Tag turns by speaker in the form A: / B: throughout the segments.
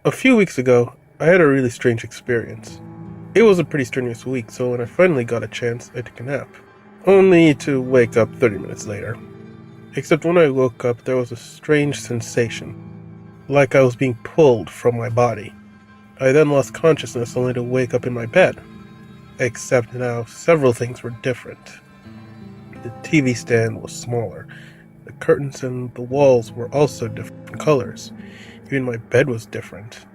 A: A few weeks ago, I had a really strange experience. It was a pretty strenuous week, so when I finally got a chance, I took a nap. Only to wake up 30 minutes later. Except when I woke up, there was a strange sensation, like I was being pulled from my body. I then lost consciousness only to wake up in my bed. Except now, several things were different. The TV stand was smaller. The curtains and the walls were also different colors. Even my bed was different.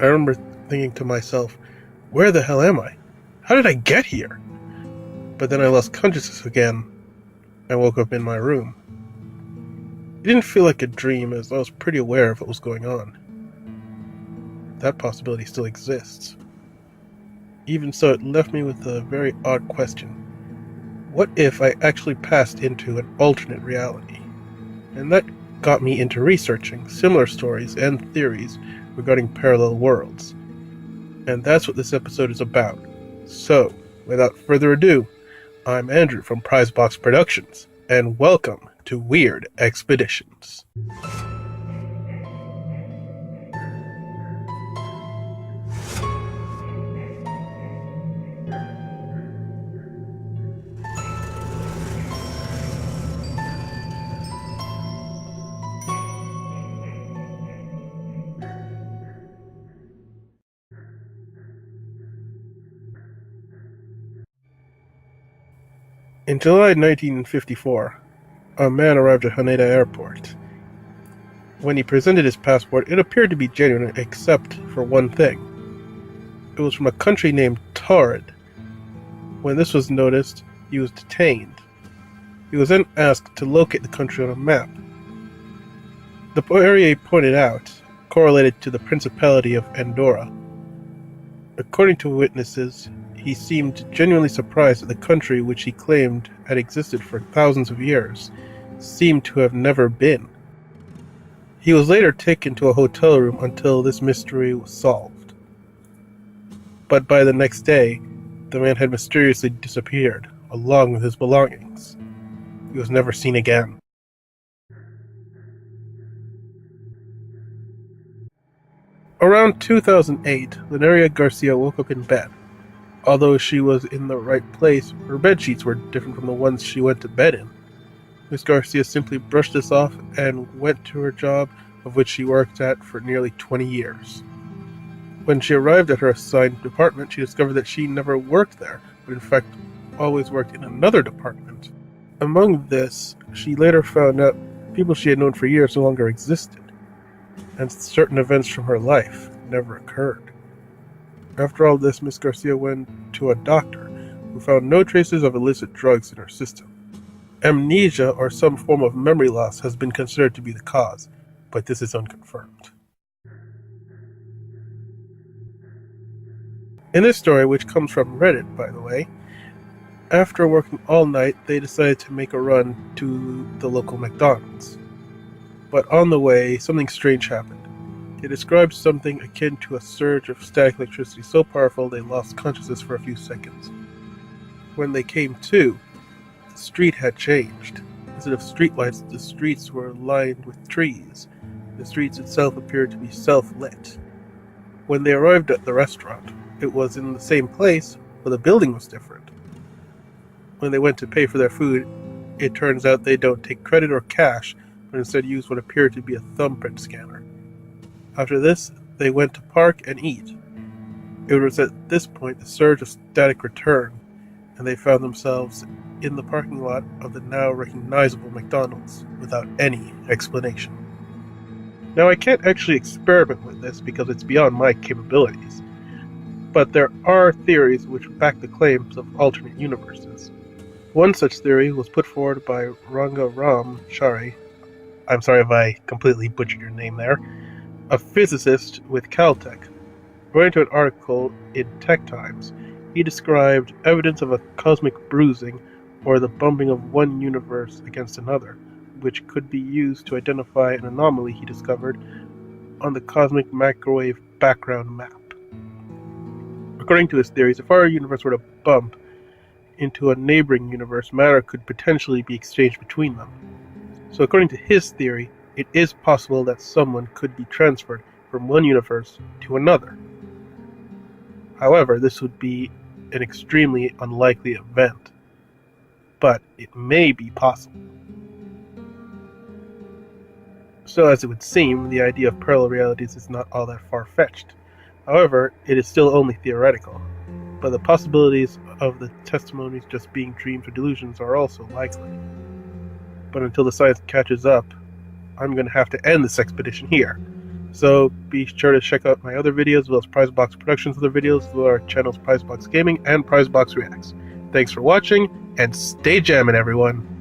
A: I remember thinking to myself, where the hell am I? How did I get here? But then I lost consciousness again and woke up in my room. It didn't feel like a dream, as I was pretty aware of what was going on. That possibility still exists. Even so, it left me with a very odd question. What if I actually passed into an alternate reality? And that got me into researching similar stories and theories regarding parallel worlds. And that's what this episode is about. So, without further ado, I'm Andrew from Prizebox Productions, and welcome to Weird Expeditions. In July 1954, a man arrived at Haneda Airport. When he presented his passport, it appeared to be genuine except for one thing. It was from a country named Torrid. When this was noticed, he was detained. He was then asked to locate the country on a map. The area he pointed out correlated to the Principality of Andorra. According to witnesses, he seemed genuinely surprised that the country, which he claimed had existed for thousands of years, seemed to have never been. He was later taken to a hotel room until this mystery was solved. But by the next day, the man had mysteriously disappeared, along with his belongings. He was never seen again. Around 2008, Leneria Garcia woke up in bed. Although she was in the right place, her bedsheets were different from the ones she went to bed in. Miss Garcia simply brushed this off and went to her job, of which she worked at for nearly 20 years. When she arrived at her assigned department, she discovered that she never worked there, but in fact always worked in another department. Among this, she later found out people she had known for years no longer existed, and certain events from her life never occurred. After all this, Miss Garcia went to a doctor who found no traces of illicit drugs in her system. Amnesia or some form of memory loss has been considered to be the cause, but this is unconfirmed. In this story, which comes from Reddit, by the way, after working all night, they decided to make a run to the local McDonald's. But on the way, something strange happened. It describes something akin to a surge of static electricity so powerful they lost consciousness for a few seconds. When they came to, the street had changed. Instead of streetlights, the streets were lined with trees. The streets itself appeared to be self-lit. When they arrived at the restaurant, it was in the same place, but the building was different. When they went to pay for their food, it turns out they don't take credit or cash, but instead use what appeared to be a thumbprint scanner. After this, they went to park and eat. It was at this point the surge of static returned, and they found themselves in the parking lot of the now recognizable McDonald's without any explanation. Now, I can't actually experiment with this because it's beyond my capabilities, but there are theories which back the claims of alternate universes. One such theory was put forward by Ranga Ram Chari. I'm sorry if I completely butchered your name there. A physicist with Caltech. According to an article in Tech Times, he described evidence of a cosmic bruising or the bumping of one universe against another, which could be used to identify an anomaly he discovered on the cosmic microwave background map. According to his theories, if our universe were to bump into a neighboring universe, matter could potentially be exchanged between them. So according to his theory, it is possible that someone could be transferred from one universe to another. However, this would be an extremely unlikely event, but it may be possible. So as it would seem, the idea of parallel realities is not all that far-fetched. However, it is still only theoretical, but the possibilities of the testimonies just being dreams or delusions are also likely. But until the science catches up, I'm going to have to end this expedition here. So be sure to check out my other videos, as well as Prizebox Productions' other videos, as well as our channels Prizebox Gaming and Prizebox Reacts. Thanks for watching, and stay jammin', everyone!